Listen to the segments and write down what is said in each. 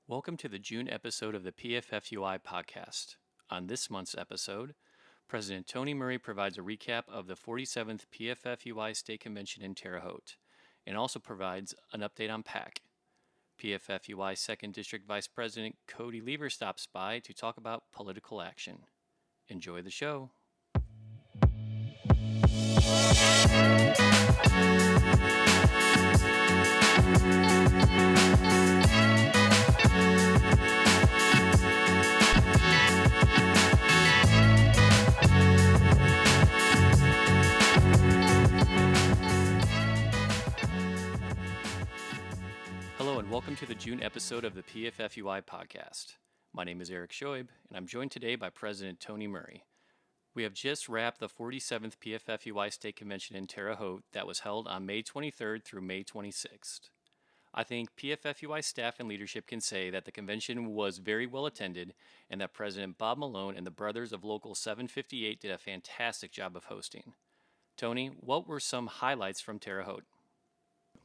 Welcome to the June episode of the PFFUI podcast. On this month's episode, President Tony Murray provides a recap of the 47th PFFUI State Convention in Terre Haute and also provides an update on PAC. PFFUI 2nd District Vice President Cody Leever stops by to talk about political action. Enjoy the show. Hello and welcome to the June episode of the PFFUI podcast. My name is Eric Schoib, and I'm joined today by President Tony Murray. We have just wrapped the 47th PFFUI State Convention in Terre Haute that was held on May 23rd through May 26th. I think PFFUI staff and leadership can say that the convention was very well attended and that President Bob Malone and the Brothers of Local 758 did a fantastic job of hosting. Tony, what were some highlights from Terre Haute?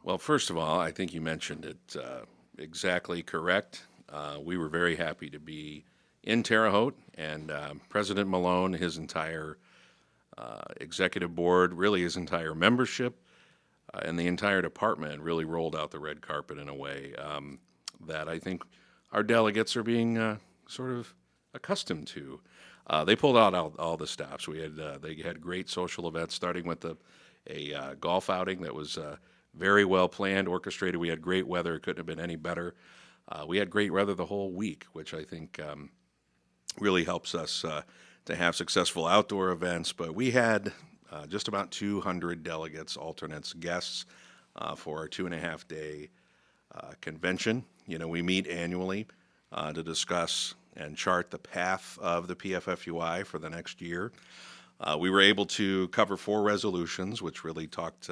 Well, first of all, I think you mentioned it exactly correct. We were very happy to be in Terre Haute, and President Malone, his entire executive board, really his entire membership, and the entire department really rolled out the red carpet in a way that I think our delegates are being sort of accustomed to. They pulled out all the stops. They had great social events, starting with a golf outing that was very well planned, orchestrated. We had great weather. It couldn't have been any better. We had great weather the whole week, which I think really helps us to have successful outdoor events. But we had just about 200 delegates, alternates, guests for our 2.5-day convention. You know, we meet annually to discuss and chart the path of the PFFUI for the next year. We were able to cover 4 resolutions, which really talked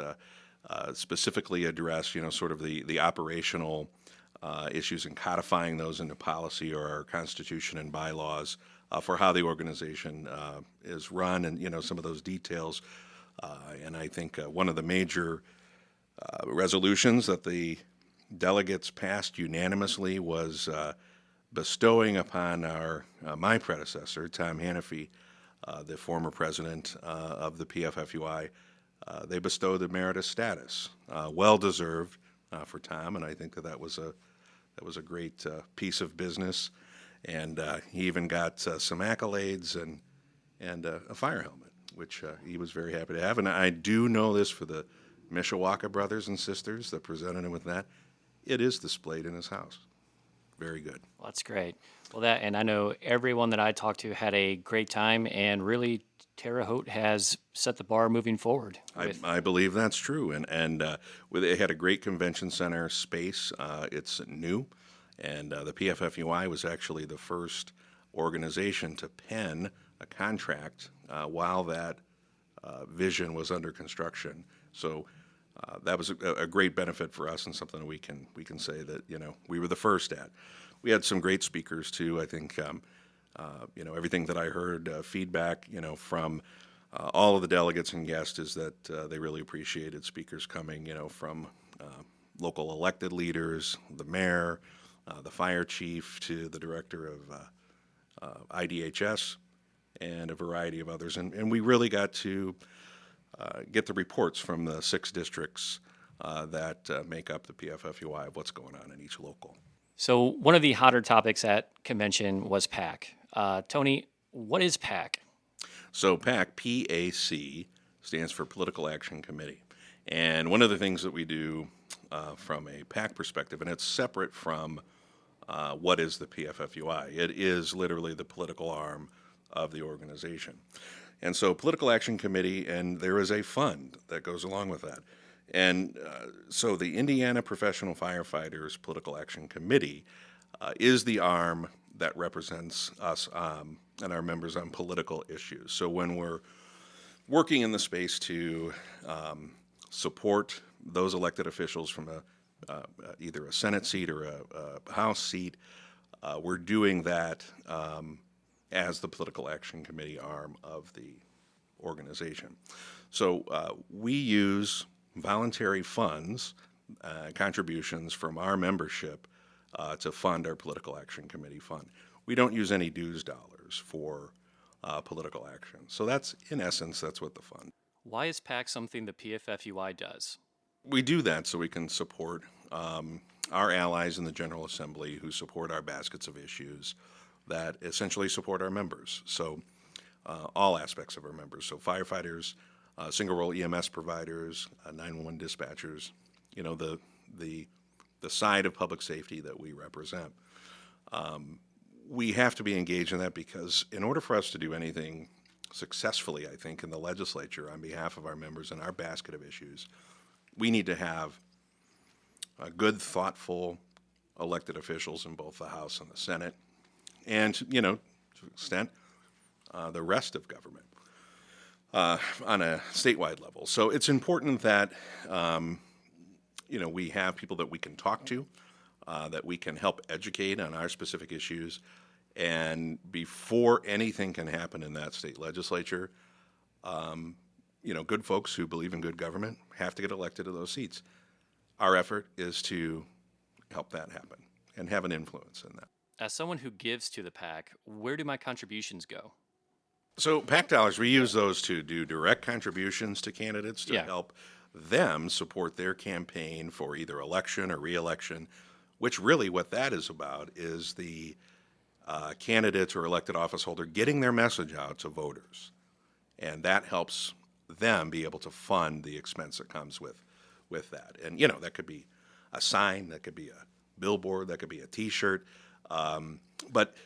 specifically address, sort of the operational issues and codifying those into policy or our constitution and bylaws for how the organization is run and, some of those details. And I think one of the major resolutions that the delegates passed unanimously was bestowing upon my predecessor, Tom Hannafy, the former president of the PFFUI. They bestowed the emeritus status, well-deserved for Tom, and I think that was a great piece of business. And he even got some accolades and a fire helmet, which he was very happy to have. And I do know this for the Mishawaka brothers and sisters that presented him with that. It is displayed in his house. Very good. Well, that's great. Well, and I know everyone that I talked to had a great time, and really Terre Haute has set the bar moving forward. I believe that's true, and they had a great convention center space. It's new, and the PFFUI was actually the first organization to pen a contract while that vision was under construction. So that was a great benefit for us, and something that we can say that we were the first at. We had some great speakers too. I think everything that I heard feedback from all of the delegates and guests is that they really appreciated speakers coming from local elected leaders, the mayor, the fire chief, to the director of IDHS, and a variety of others. And we really got to get the reports from the 6 districts that make up the PFFUI of what's going on in each local. So one of the hotter topics at convention was PAC. Tony, what is PAC? So PAC, P-A-C, stands for Political Action Committee. And one of the things that we do from a PAC perspective, and it's separate from what is the PFFUI, it is literally the political arm of the organization. And so Political Action Committee, and there is a fund that goes along with that. And so the Indiana Professional Firefighters Political Action Committee is the arm that represents us and our members on political issues. So when we're working in the space to support those elected officials from either a Senate seat or a House seat, we're doing that as the Political Action Committee arm of the organization. So we use voluntary funds, contributions from our membership to fund our political action committee fund. We don't use any dues dollars for political action. So that's, in essence, that's what the fund. Why is PAC something the PFFUI does? We do that so we can support our allies in the General Assembly who support our baskets of issues that essentially support our members. So all aspects of our members. So firefighters, single role EMS providers, 911 dispatchers, you know, the side of public safety that we represent. We have to be engaged in that because in order for us to do anything successfully, I think, in the legislature on behalf of our members and our basket of issues, we need to have good, thoughtful elected officials in both the House and the Senate, and, you know, to an extent, the rest of government on a statewide level. So it's important that, you know, we have people that we can talk to, that we can help educate on our specific issues. And before anything can happen in that state legislature, you know, good folks who believe in good government have to get elected to those seats. Our effort is to help that happen and have an influence in that. As someone who gives to the PAC, where do my contributions go? So PAC dollars, we use those to do direct contributions to candidates to help them support their campaign for either election or re-election, which really what that is about is the candidates or elected office holder getting their message out to voters. And that helps them be able to fund the expense that comes with that. And, you know, that could be a sign, that could be a billboard, that could be a T-shirt. But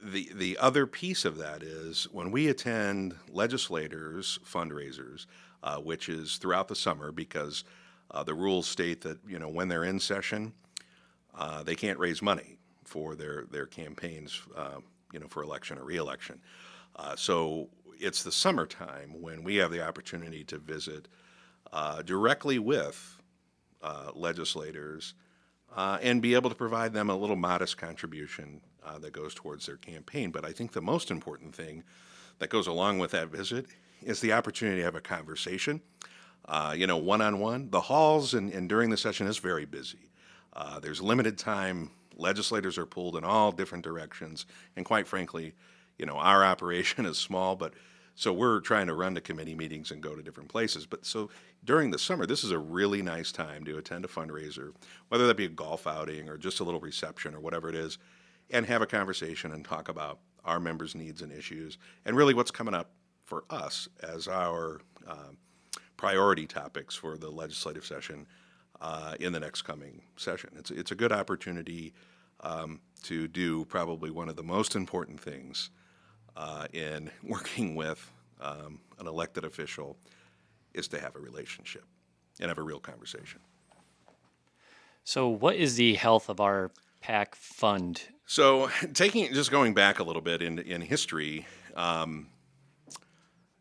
the other piece of that is when we attend legislators' fundraisers, which is throughout the summer because the rules state that, you know, when they're in session, they can't raise money for their campaigns, you know, for election or re-election. So it's the summertime when we have the opportunity to visit directly with legislators and be able to provide them a little modest contribution that goes towards their campaign. But I think the most important thing that goes along with that visit is the opportunity to have a conversation, you know, one-on-one. The halls and during the session is very busy. There's limited time. Legislators are pulled in all different directions. And quite frankly, you know, our operation is small, but so we're trying to run to committee meetings and go to different places. But so during the summer, this is a really nice time to attend a fundraiser, whether that be a golf outing or just a little reception or whatever it is, and have a conversation and talk about our members' needs and issues and really what's coming up for us as our priority topics for the legislative session in the next coming session. It's a good opportunity to do probably one of the most important things in working with an elected official is to have a relationship and have a real conversation. So what is the health of our PAC fund? So just going back a little bit in history,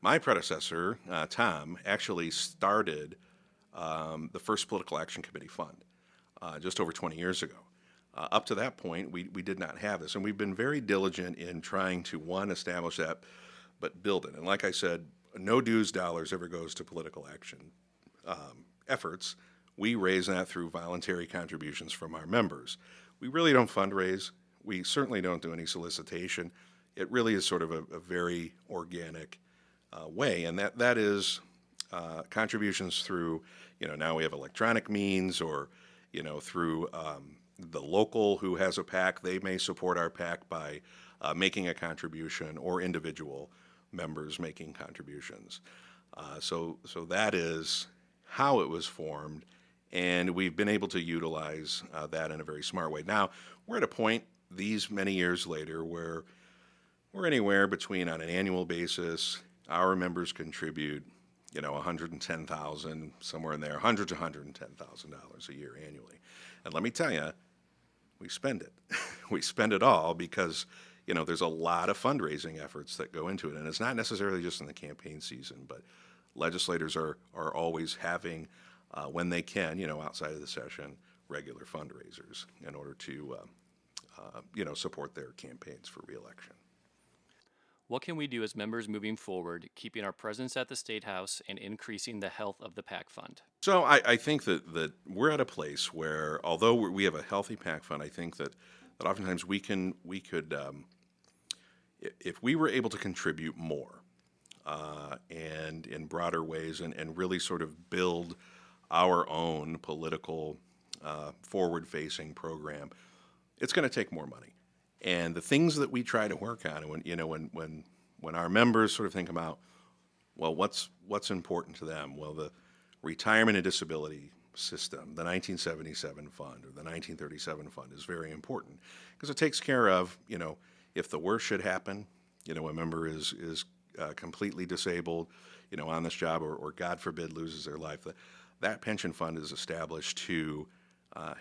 my predecessor, Tom, actually started the first Political Action Committee fund just over 20 years ago. Up to that point, we did not have this, and we've been very diligent in trying to, one, establish that, but build it. And like I said, no dues dollars ever goes to political action efforts. We raise that through voluntary contributions from our members. We really don't fundraise. We certainly don't do any solicitation. It really is sort of a very organic way, and that is contributions through, you know, now we have electronic means or, you know, through the local who has a PAC, they may support our PAC by making a contribution or individual members making contributions. So that is how it was formed, and we've been able to utilize that in a very smart way. Now, we're at a point these many years later where we're anywhere between, on an annual basis, our members contribute, you know, $110,000, somewhere in there, $100,000 to $110,000 a year annually. And let me tell you, we spend it. We spend it all because, you know, there's a lot of fundraising efforts that go into it. And it's not necessarily just in the campaign season, but legislators are always having, when they can, you know, outside of the session, regular fundraisers in order to, you know, support their campaigns for reelection. What can we do as members moving forward, keeping our presence at the State House and increasing the health of the PAC fund? So I think that we're at a place where, although we have a healthy PAC fund, I think that oftentimes we could, if we were able to contribute more and in broader ways and really sort of build our own political forward-facing program, it's going to take more money. And the things that we try to work on, when our members sort of think about, well, what's important to them? Well, the retirement and disability system, the 1977 fund or the 1937 fund is very important because it takes care of, if the worst should happen, a member is completely disabled, on this job or God forbid loses their life, that pension fund is established to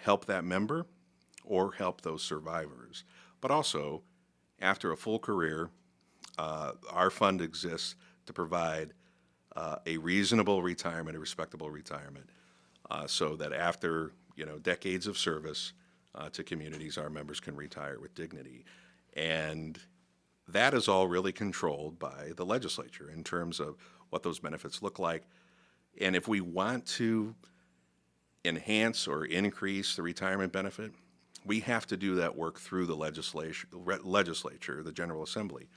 help that member or help those survivors. But also, after a full career, our fund exists to provide a reasonable retirement, a respectable retirement, so that after decades of service to communities, our members can retire with dignity. And that is all really controlled by the legislature in terms of what those benefits look like. And if we want to enhance or increase the retirement benefit, we have to do that work through the legislature, the General Assembly,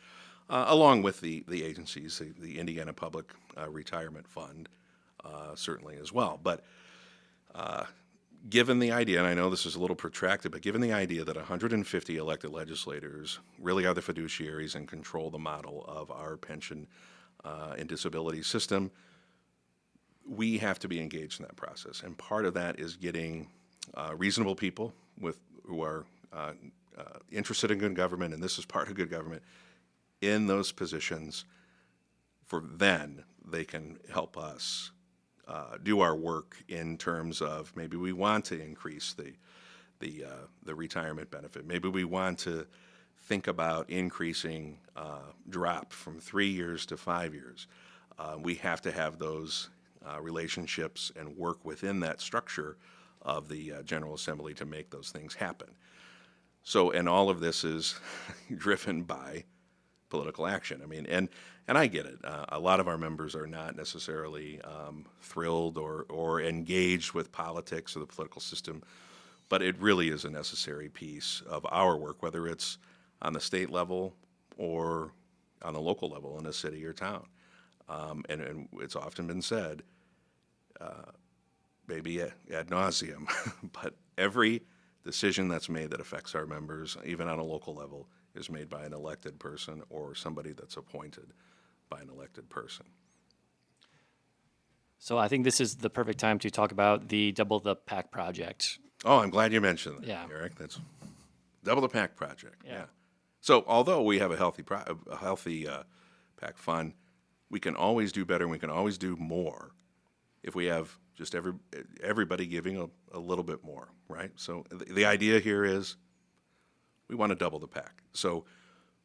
along with the agencies, the Indiana Public Retirement Fund, certainly as well. But given the idea, and I know this is a little protracted, but given the idea that 150 elected legislators really are the fiduciaries and control the model of our pension and disability system, we have to be engaged in that process. And part of that is getting reasonable people who are interested in good government, and this is part of good government, in those positions, for then they can help us do our work in terms of maybe we want to increase the retirement benefit. Maybe we want to think about increasing drop from 3 years to 5 years. We have to have those relationships and work within that structure of the General Assembly to make those things happen. So, and all of this is driven by political action. I mean, and I get it. A lot of our members are not necessarily thrilled or engaged with politics or the political system, but it really is a necessary piece of our work, whether it's on the state level or on the local level in a city or town. And it's often been said, maybe ad nauseum, but every decision that's made that affects our members, even on a local level, is made by an elected person or somebody that's appointed by an elected person. So I think this is the perfect time to talk about the Double the PAC project. Oh, I'm glad you mentioned that, Yeah. Eric. That's Double the PAC project. Yeah. So although we have a healthy PAC fund, we can always do better and we can always do more if we have just everybody giving a little bit more, right? So the idea here is we want to double the PAC. So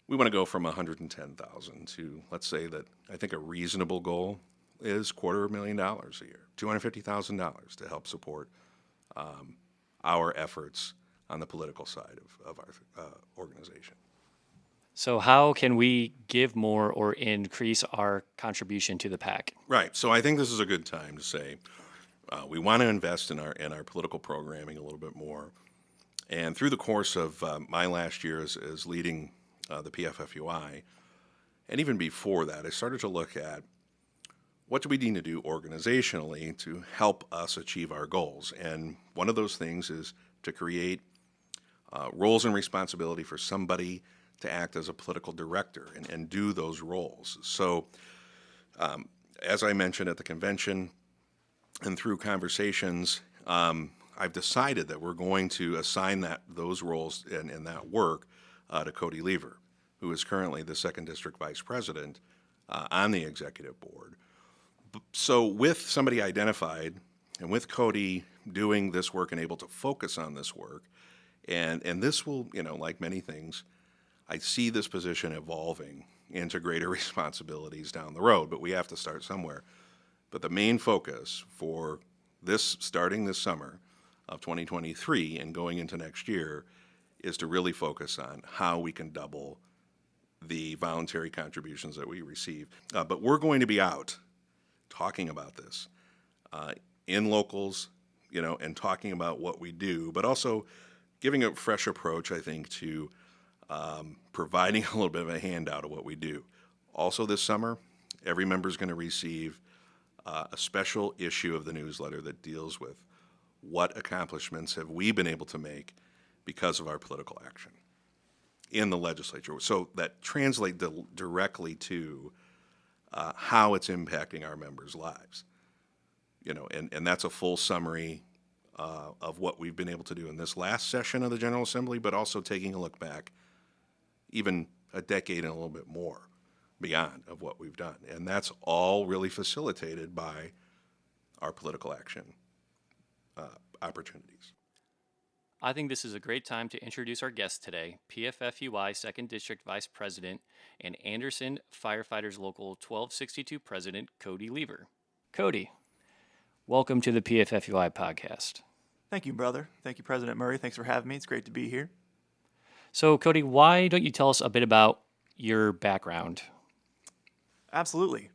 we want to go from 110,000 to, let's say that I think a reasonable goal is $250,000 a year, $250,000 to help support our efforts on the political side of our organization. So how can we give more or increase our contribution to the PAC? Right. So I think this is a good time to say we want to invest in our political programming a little bit more. And through the course of my last year as leading the PFFUI, and even before that, I started to look at what do we need to do organizationally to help us achieve our goals. And one of those things is to create roles and responsibility for somebody to act as a political director and do those roles. So as I mentioned at the convention and through conversations, I've decided that we're going to assign those roles and that work to Cody Leever, who is currently the 2nd District Vice President on the executive board. So with somebody identified and with Cody doing this work and able to focus on this work, and this will, like many things, I see this position evolving into greater responsibilities down the road, but we have to start somewhere. But the main focus for this, starting this summer of 2023 and going into next year, is to really focus on how we can double the voluntary contributions that we receive. But we're going to be out talking about this in locals, and talking about what we do, but also giving a fresh approach, I think, to providing a little bit of a handout of what we do. Also this summer, every member is going to receive a special issue of the newsletter that deals with what accomplishments have we been able to make because of our political action in the legislature. So that translate directly to how it's impacting our members' lives. And that's a full summary of what we've been able to do in this last session of the General Assembly, but also taking a look back even a decade and a little bit more beyond of what we've done. And that's all really facilitated by our political action opportunities. I think this is a great time to introduce our guest today, PFFUI 2nd District Vice President and Anderson Firefighters Local 1262 President, Cody Leever. Cody, welcome to the PFFUI podcast. Thank you, brother. Thank you, President Murray. Thanks for having me. It's great to be here. So, Cody, why don't you tell us a bit about your background? Absolutely.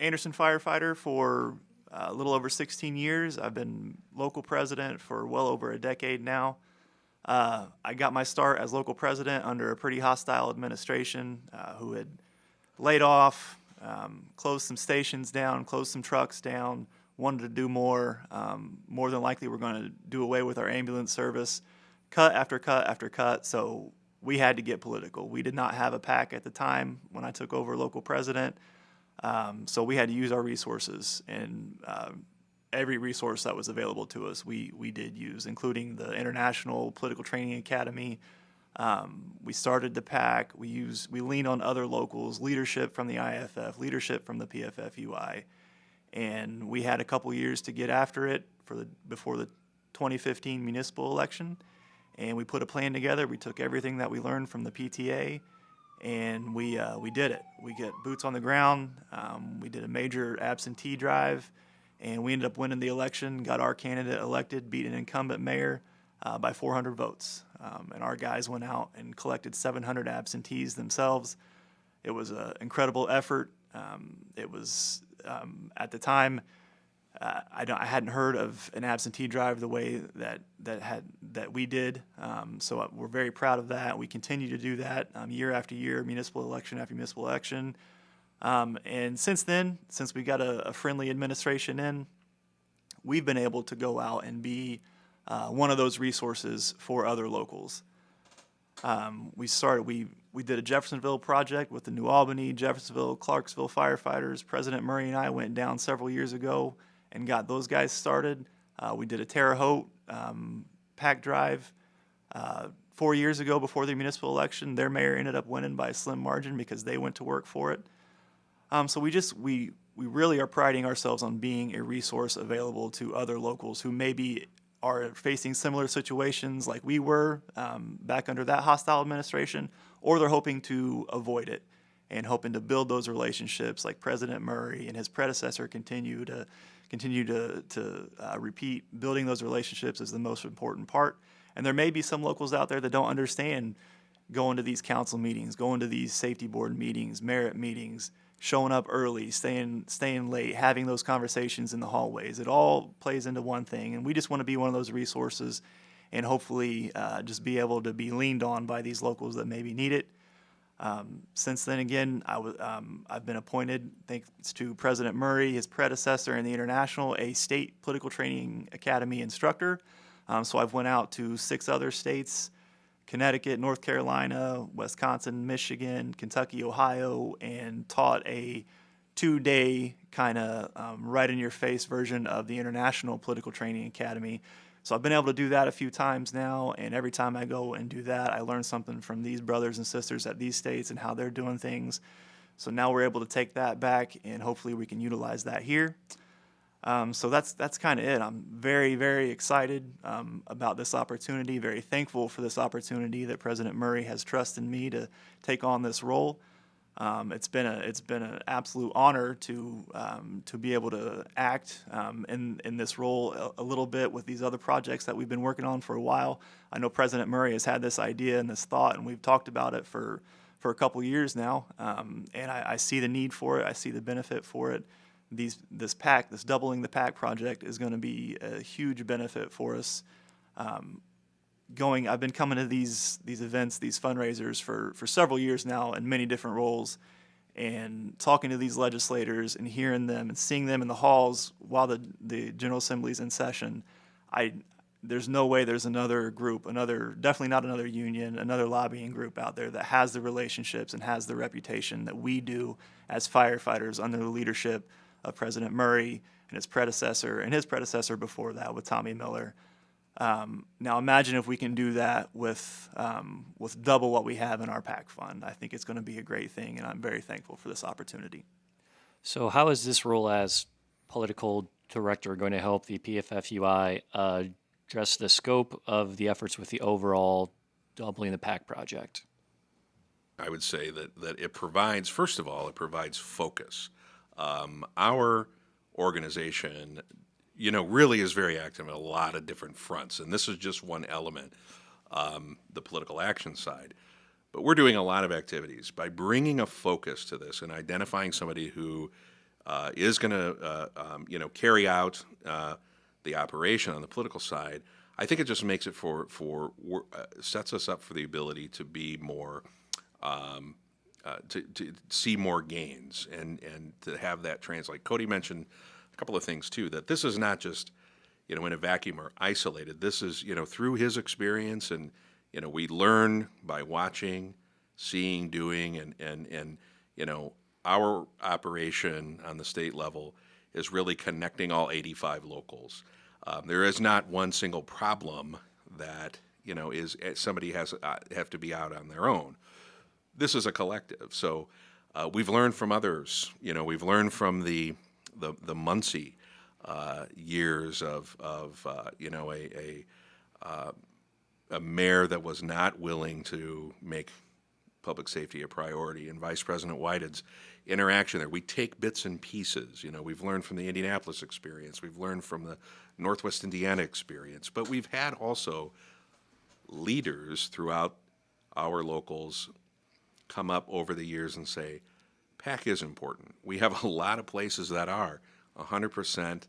Anderson firefighter for a little over 16 years. I've been local president for well over a decade now. I got my start as local president under a pretty hostile administration who had laid off, closed some stations down, closed some trucks down, wanted to do more. More than likely, we're going to do away with our ambulance service, cut after cut after cut. So we had to get political. We did not have a PAC at the time when I took over local president. So we had to use our resources, and every resource that was available to us, we did use, including the International Political Training Academy. We started the PAC. We leaned on other locals, leadership from the IFF, leadership from the PFFUI, and we had a couple years to get after it before the 2015 municipal election, and we put a plan together. We took everything that we learned from the PTA, and we did it. We get boots on the ground. We did a major absentee drive, and we ended up winning the election, got our candidate elected, beat an incumbent mayor by 400 votes. And our guys went out and collected 700 absentees themselves. It was an incredible effort. It was, at the time, I hadn't heard of an absentee drive the way that we did. So we're very proud of that. We continue to do that year after year, municipal election after municipal election. And since then, since we got a friendly administration in, we've been able to go out and be one of those resources for other locals. We did a Jeffersonville project with the New Albany, Jeffersonville, Clarksville firefighters. President Murray and I went down several years ago and got those guys started. We did a Terre Haute PAC drive 4 years ago before the municipal election. Their mayor ended up winning by a slim margin because they went to work for it. So we really are priding ourselves on being a resource available to other locals who maybe are facing similar situations like we were back under that hostile administration, or they're hoping to avoid it and hoping to build those relationships like President Murray and his predecessor continue to repeat. Building those relationships is the most important part. And there may be some locals out there that don't understand going to these council meetings, going to these safety board meetings, merit meetings, showing up early, staying late, having those conversations in the hallways. It all plays into one thing, and we just want to be one of those resources and hopefully just be able to be leaned on by these locals that maybe need it. Since then, again, I've been appointed, thanks to President Murray, his predecessor in the International, a state political training academy instructor. So I've went out to 6 other states, Connecticut, North Carolina, Wisconsin, Michigan, Kentucky, Ohio, and taught a 2-day kind of right-in-your-face version of the International Political Training Academy. So I've been able to do that a few times now, and every time I go and do that, I learn something from these brothers and sisters at these states and how they're doing things. So now we're able to take that back, and hopefully we can utilize that here. So that's kind of it. I'm very, very excited about this opportunity, very thankful for this opportunity that President Murray has trusted me to take on this role. It's been an absolute honor to be able to act in this role a little bit with these other projects that we've been working on for a while. I know President Murray has had this idea and this thought, and we've talked about it for for a couple years now, and I see the need for it. I see the benefit for it. This doubling the PAC project is going to be a huge benefit for us. I've been coming to these events, these fundraisers for several years now in many different roles, and talking to these legislators and hearing them and seeing them in the halls while the General Assembly is in session. There's no way there's another group, definitely not another union, another lobbying group out there that has the relationships and has the reputation that we do as firefighters under the leadership of President Murray and his predecessor before that with Tommy Miller. Now imagine if we can do that with double what we have in our PAC fund. I think it's going to be a great thing, and I'm very thankful for this opportunity. So how is this role as political director going to help the PFFUI address the scope of the efforts with the overall doubling the PAC project? I would say that it provides, first of all, it provides focus. Our organization, really is very active in a lot of different fronts, and this is just one element, the political action side. But we're doing a lot of activities by bringing a focus to this and identifying somebody who is going to, carry out the operation on the political side. I think it just makes it sets us up for the ability to be more, to see more gains and to have that translate. Cody mentioned a couple of things too, that this is not just, in a vacuum or isolated. This is, through his experience, and, we learn by watching, seeing, doing, and our operation on the state level is really connecting all 85 locals. There is not one single problem that, is somebody have to be out on their own. This is a collective. So we've learned from others. We've learned from the Muncie years of a mayor that was not willing to make public safety a priority, and Vice President Whitehead's interaction there. We take bits and pieces. We've learned from the Indianapolis experience. We've learned from the Northwest Indiana experience. But we've had also leaders throughout our locals come up over the years and say, PAC is important. We have a lot of places that are 100%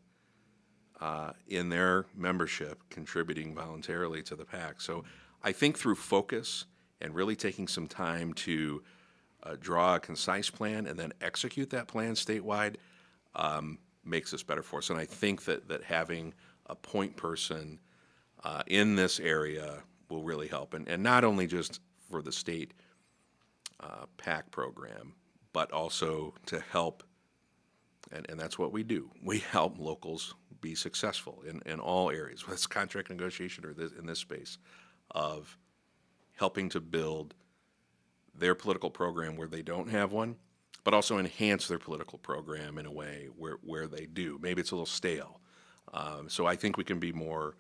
in their membership contributing voluntarily to the PAC. So I think through focus and really taking some time to draw a concise plan and then execute that plan statewide makes us better for us. And I think that having a point person in this area will really help. And not only just for the state PAC program, but also to help, and that's what we do. We help locals be successful in all areas, whether it's contract negotiation or in this space, of helping to build their political program where they don't have one, but also enhance their political program in a way where they do. Maybe it's a little stale. So I think we can be more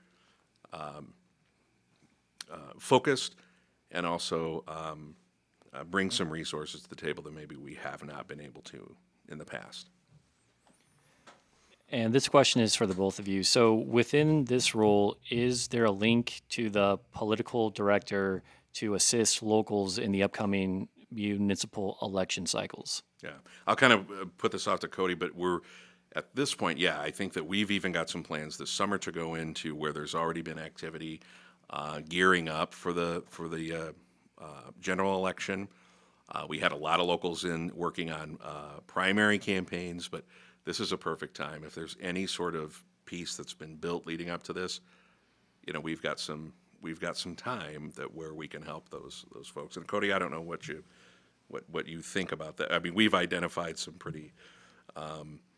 focused and also bring some resources to the table that maybe we have not been able to in the past. And this question is for the both of you. So within this role, is there a link to the political director to assist locals in the upcoming municipal election cycles? Yeah, I'll kind of put this off to Cody, but we're at this point, I think that we've even got some plans this summer to go into where there's already been activity gearing up for the general election. We had a lot of locals working on primary campaigns, but this is a perfect time. If there's any sort of piece that's been built leading up to this, we've got some time where we can help those folks. And Cody, I don't know what you think about that. I mean, we've identified some pretty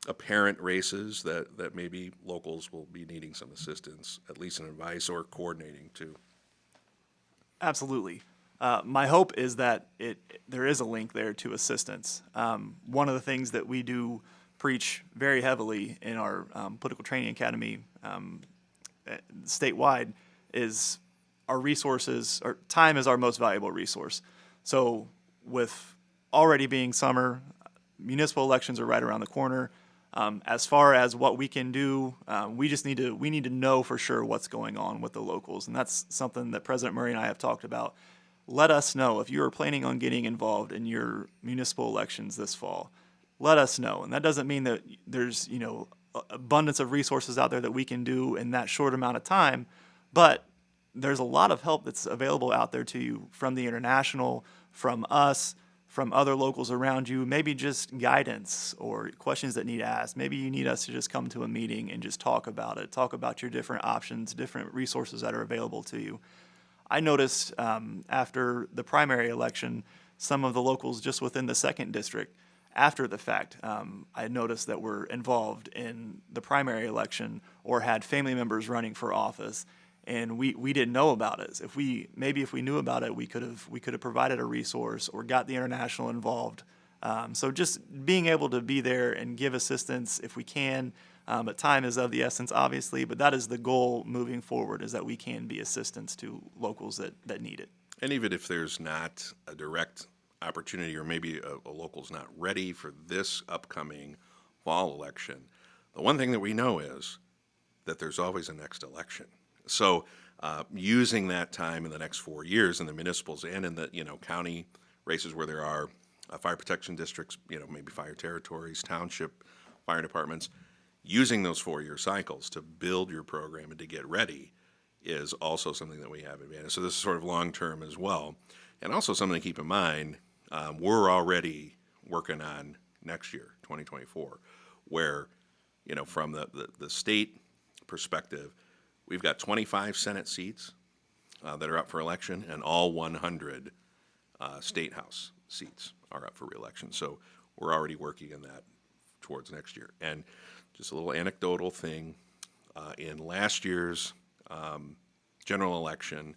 apparent races that maybe locals will be needing some assistance, at least in advice or coordinating too. Absolutely. My hope is that there is a link there to assistance. One of the things that we do preach very heavily in our political training academy statewide is our resources. Our time is our most valuable resource. So with already being summer, municipal elections are right around the corner. As far as what we can do, we need to know for sure what's going on with the locals, and that's something that President Murray and I have talked about let us know if you are planning on getting involved in your municipal elections this fall. Let us know. And that doesn't mean that there's, abundance of resources out there that we can do in that short amount of time, but there's a lot of help that's available out there to you from the international, from us, from other locals around you, maybe just guidance or questions that need asked. Maybe you need us to just come to a meeting and just talk about it, talk about your different options, different resources that are available to you. I noticed after the primary election, some of the locals just within the 2nd district, after the fact, I noticed that were involved in the primary election or had family members running for office, and we didn't know about it. If we knew about it, we could have provided a resource or got the international involved. So just being able to be there and give assistance if we can, but time is of the essence, obviously. But that is the goal moving forward: is that we can be assistance to locals that need it. And even if there's not a direct opportunity, or maybe a local's not ready for this upcoming fall election, the one thing that we know is that there's always a next election. So using that time in the next 4 years in the municipals and in the county races where there are fire protection districts, maybe fire territories, township fire departments, using those 4-year cycles to build your program and to get ready is also something that we have advantage. So this is sort of long-term as well. And also something to keep in mind, we're already working on next year, 2024, where, from the state perspective, we've got 25 Senate seats that are up for election, and all 100 state house seats are up for reelection. So we're already working on that towards next year. And just a little anecdotal thing, in last year's general election,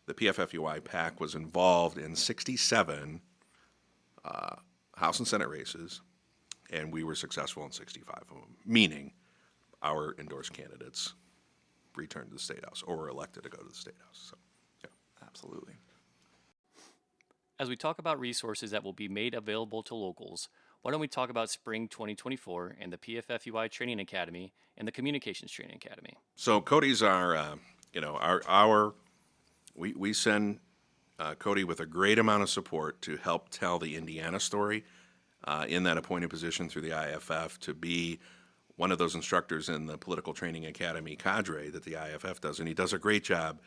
the PFFUI PAC was involved in 67 House and Senate races, and we were successful in 65 of them, meaning our endorsed candidates returned to the State House or were elected to go to the State House. So, yeah. Absolutely. As we talk about resources that will be made available to locals, why don't we talk about Spring 2024 and the PFFUI Training Academy and the Communications Training Academy? So Cody's we send Cody with a great amount of support to help tell the Indiana story in that appointed position through the IFF, to be one of those instructors in the Political Training Academy cadre that the IFF does. And he does a great job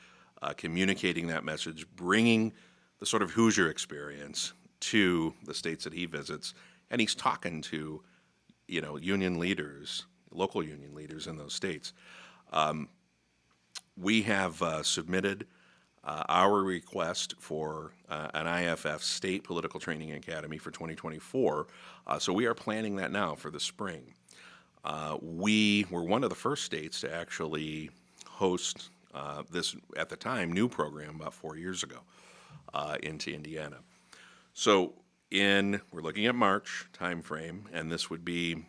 communicating that message, bringing the sort of Hoosier experience to the states that he visits. And he's talking to, union leaders, local union leaders in those states. We have submitted our request for an IFF State Political Training Academy for 2024. So we are planning that now for the spring. We were one of the first states to actually host this, at the time, new program about 4 years ago into Indiana. So we're looking at March timeframe, and this would be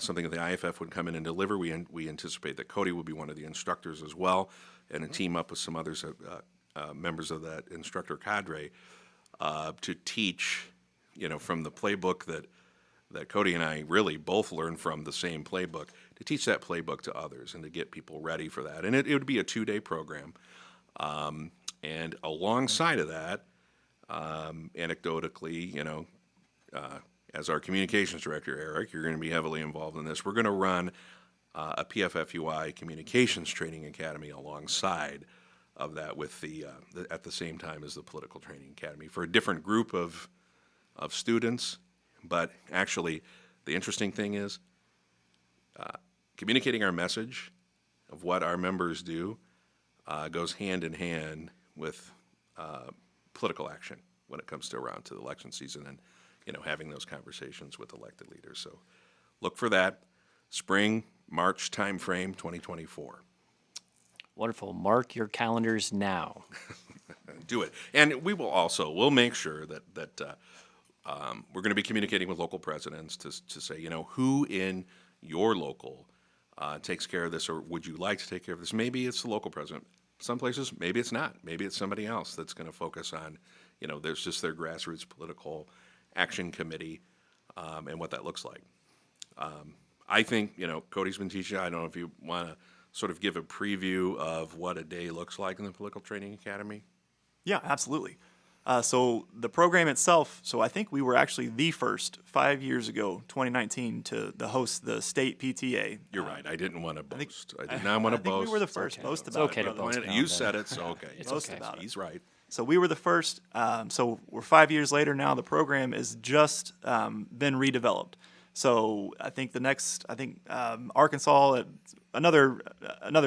something that the IFF would come in and deliver. We anticipate that Cody will be one of the instructors as well, and a team up with some others, members of that instructor cadre, to teach, from the playbook that Cody and I really both learned from, the same playbook, to teach that playbook to others and to get people ready for that. And it would be a 2-day program. And alongside of that, anecdotally, as our communications director, Eric, you're going to be heavily involved in this. We're going to run a PFFUI Communications Training Academy alongside of that, with at the same time as the Political Training Academy, for a different group of students. But actually, the interesting thing is communicating our message of what our members do goes hand in hand with political action when it comes around to the election season, and having those conversations with elected leaders. So look for that spring, March timeframe, 2024. Wonderful. Mark your calendars now. Do it. And we'll make sure that we're going to be communicating with local presidents to say, who in your local takes care of this, or would you like to take care of this? Maybe it's the local president. Some places, maybe it's not. Maybe it's somebody else that's going to focus on, there's just their grassroots political action committee, and what that looks like. I think, Cody's been teaching. I don't know if you want to sort of give a preview of what a day looks like in the Political Training Academy. Yeah, absolutely. So the program itself, so I think we were actually the first 5 years ago, 2019, to host the state PTA. You're right. I didn't want to boast. I did I not want to think boast. we were the first. okay. Boast It's about okay it, to brother. boast. You now, said then. it, so okay. It's Boast okay. about it. He's right. So we were the first. So we're 5 years later now. The program is just been redeveloped. So I think Arkansas, another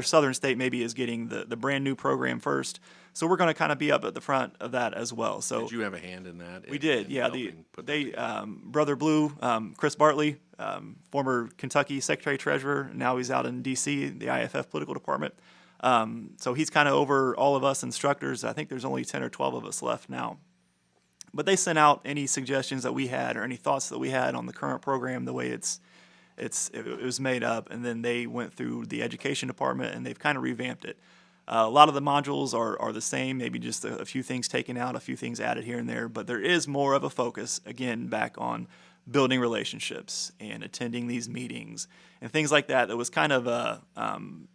southern state maybe is getting the brand new program first. So we're going to kind of be up at the front of that as well. So Did you have a hand in that? we did, in yeah. helping put that together? Brother Blue, Chris Bartley, former Kentucky Secretary Treasurer, now he's out in D.C. the IFF political department. So he's kind of over all of us instructors. I think there's only 10 or 12 of us left now. But they sent out any suggestions that we had or any thoughts that we had on the current program, the way it was made up, and then they went through the education department and they've kind of revamped it. A lot of the modules are the same, maybe just a few things taken out, a few things added here and there, but there is more of a focus, again, back on building relationships and attending these meetings and things like that. That was kind of an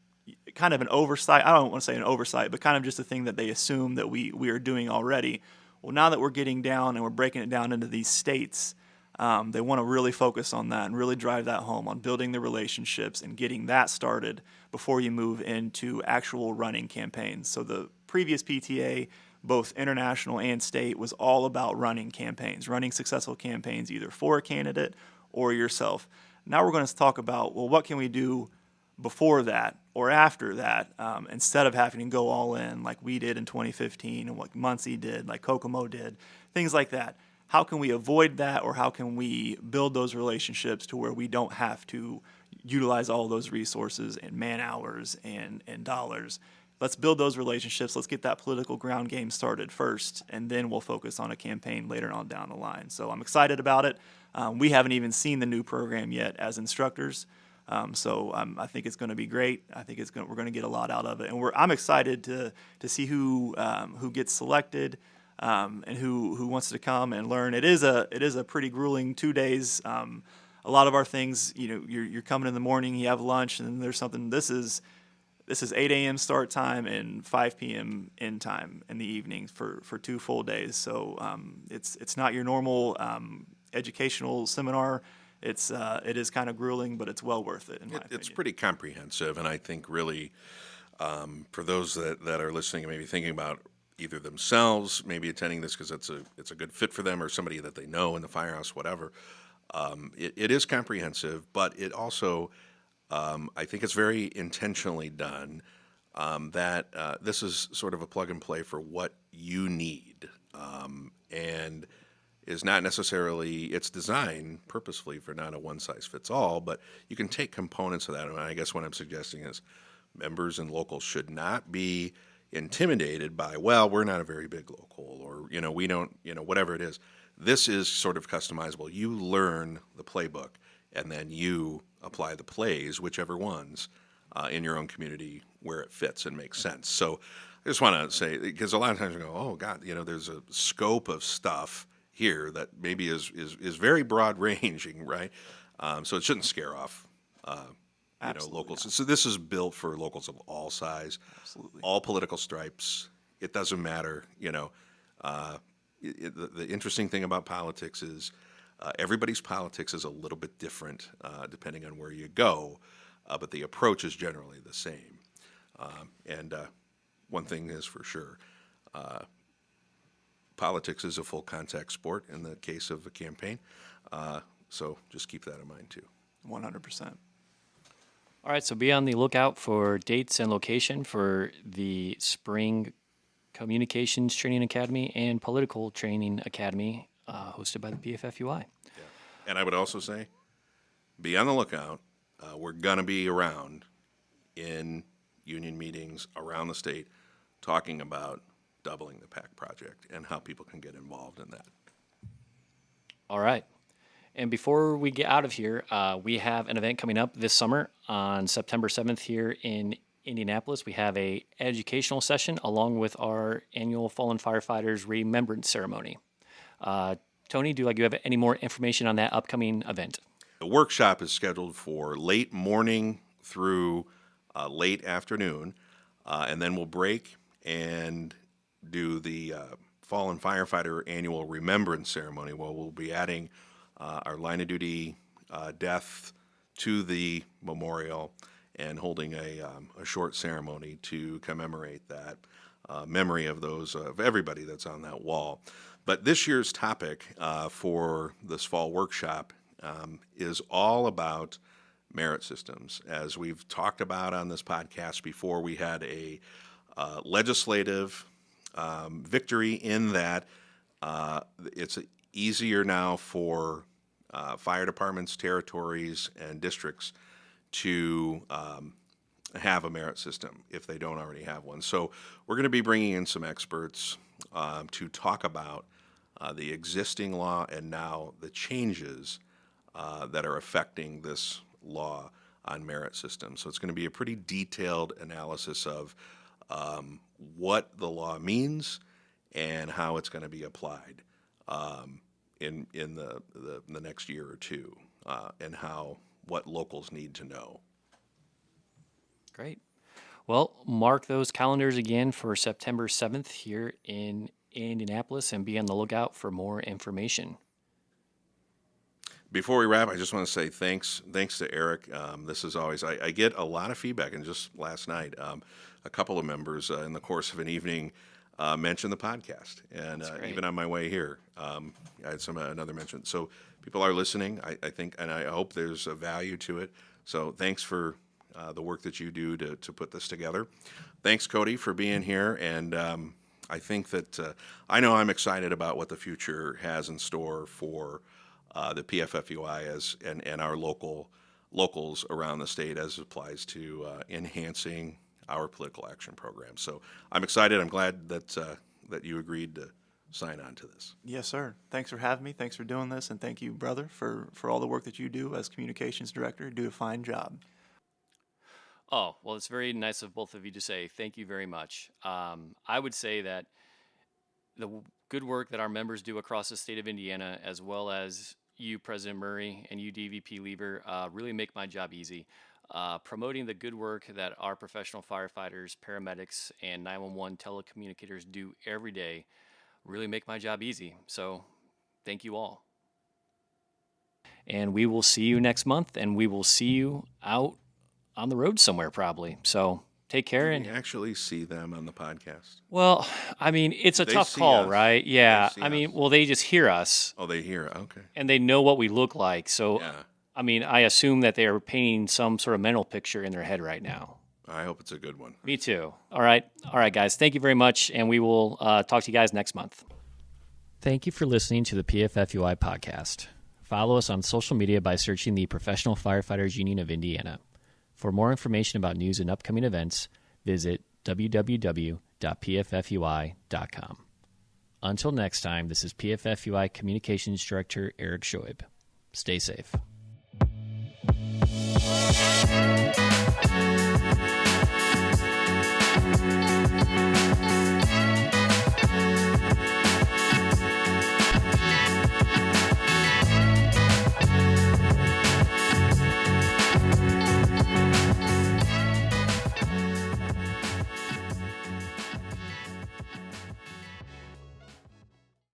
oversight. I don't want to say an oversight, but kind of just a thing that they assume that we are doing already. Well, now that we're getting down and we're breaking it down into these states, they want to really focus on that and really drive that home on building the relationships and getting that started before you move into actual running campaigns. So the previous PTA, both international and state, was all about running campaigns, running successful campaigns either for a candidate or yourself. Now we're going to talk about, well, what can we do before that or after that, instead of having to go all in like we did in 2015 and what Muncie did, like Kokomo did, things like that. How can we avoid that, or how can we build those relationships to where we don't have to utilize all those resources and man hours and dollars? Let's build those relationships. Let's get that political ground game started first, and then we'll focus on a campaign later on down the line. So I'm excited about it. We haven't even seen the new program yet as instructors. So I think it's going to be great. I think we're going to get a lot out of it, and I'm excited to see who gets selected, and who wants to come and learn. It is a pretty grueling 2 days. A lot of our things, you're coming in the morning, you have lunch, and then there's something. This is 8 a.m. start time and 5 p.m. end time in the evening for 2 full days. So it's not your normal educational seminar. It is kind of grueling, but it's well worth it, in my opinion. It's pretty comprehensive, and I think really for those that are listening and maybe thinking about either themselves maybe attending this because it's a good fit for them, or somebody that they know in the firehouse, whatever. It is comprehensive, but it also I think it's very intentionally done. That this is sort of a plug and play for what you need, and is not necessarily, it's designed purposefully for not a one-size-fits-all, but you can take components of that. And I guess what I'm suggesting is members and locals should not be intimidated by, well, we're not a very big local, or, we don't, whatever it is. This is sort of customizable. You learn the playbook, and then you apply the plays, whichever ones, in your own community where it fits and makes sense. So I just want to say, because a lot of times we go, oh, God, there's a scope of stuff here that maybe is very broad ranging, right? So it shouldn't scare off locals. Not. So this is built for locals of all size, Absolutely. all political stripes. It doesn't matter. The interesting thing about politics is everybody's politics is a little bit different depending on where you go, but the approach is generally the same. And one thing is for sure. Politics is a full contact sport in the case of a campaign. So just keep that in mind too. 100%. All right, so be on the lookout for dates and location for the Spring Communications Training Academy and Political Training Academy hosted by the PFFUI. Yeah. And I would also say, be on the lookout. We're going to be around in union meetings around the state talking about doubling the PAC project and how people can get involved in that. All right. And before we get out of here, we have an event coming up this summer on September 7th here in Indianapolis. We have a educational session along with our annual Fallen Firefighters Remembrance Ceremony. Tony, do you have any more information on that upcoming event? The workshop is scheduled for late morning through late afternoon, and then we'll break and do the Fallen Firefighter Annual Remembrance Ceremony. Well, we'll be adding our line of duty death to the memorial and holding a short ceremony to commemorate that memory of everybody that's on that wall. But this year's topic for this fall workshop is all about merit systems. As we've talked about on this podcast before, we had a legislative victory in that it's easier now for fire departments, territories, and districts to have a merit system if they don't already have one. So we're going to be bringing in some experts to talk about the existing law and now the changes that are affecting this law on merit systems. So it's going to be a pretty detailed analysis of what the law means and how it's going to be applied in the next year or two, and what locals need to know. Great. Well, mark those calendars again for September 7th here in Indianapolis, and be on the lookout for more information. Before we wrap, I just want to say thanks to Eric. This is always, I get a lot of feedback, and just last night, a couple of members in the course of an evening mentioned the podcast, and even on my way here, I had another mention. So people are listening, I think, and I hope there's a value to it. So thanks for the work that you do to put this together. Thanks, Cody, for being here, and I think that I know I'm excited about what the future has in store for the PFFUI and our locals around the state as it applies to enhancing our political action program. So I'm excited. I'm glad that you agreed to sign on to this. Yes, sir. Thanks for having me. Thanks for doing this. And thank you, brother, for all the work that you do as communications director. You do a fine job. Oh, well, it's very nice of both of you to say thank you very much. I would say that the good work that our members do across the state of Indiana, as well as you, President Murray, and you, DVP Leever, really make my job easy. Promoting the good work that our professional firefighters, paramedics, and 911 telecommunicators do every day really make my job easy. So thank you all. And we will see you next month, and we will see you out on the road somewhere probably. So take care. You can actually see them on the podcast. Well, I mean, it's a tough call, right? Yeah. I mean, well, they just hear us. Oh, they hear. Okay. And they know what we look like. So, yeah. I mean, I assume that they are painting some sort of mental picture in their head right now. I hope it's a good one. Me too. All right, guys. Thank you very much, and we will talk to you guys next month. Thank you for listening to the PFFUI podcast. Follow us on social media by searching the Professional Firefighters Union of Indiana. For more information about news and upcoming events, visit www.pffui.com. Until next time, this is PFFUI Communications Director Eric Schoib. Stay safe.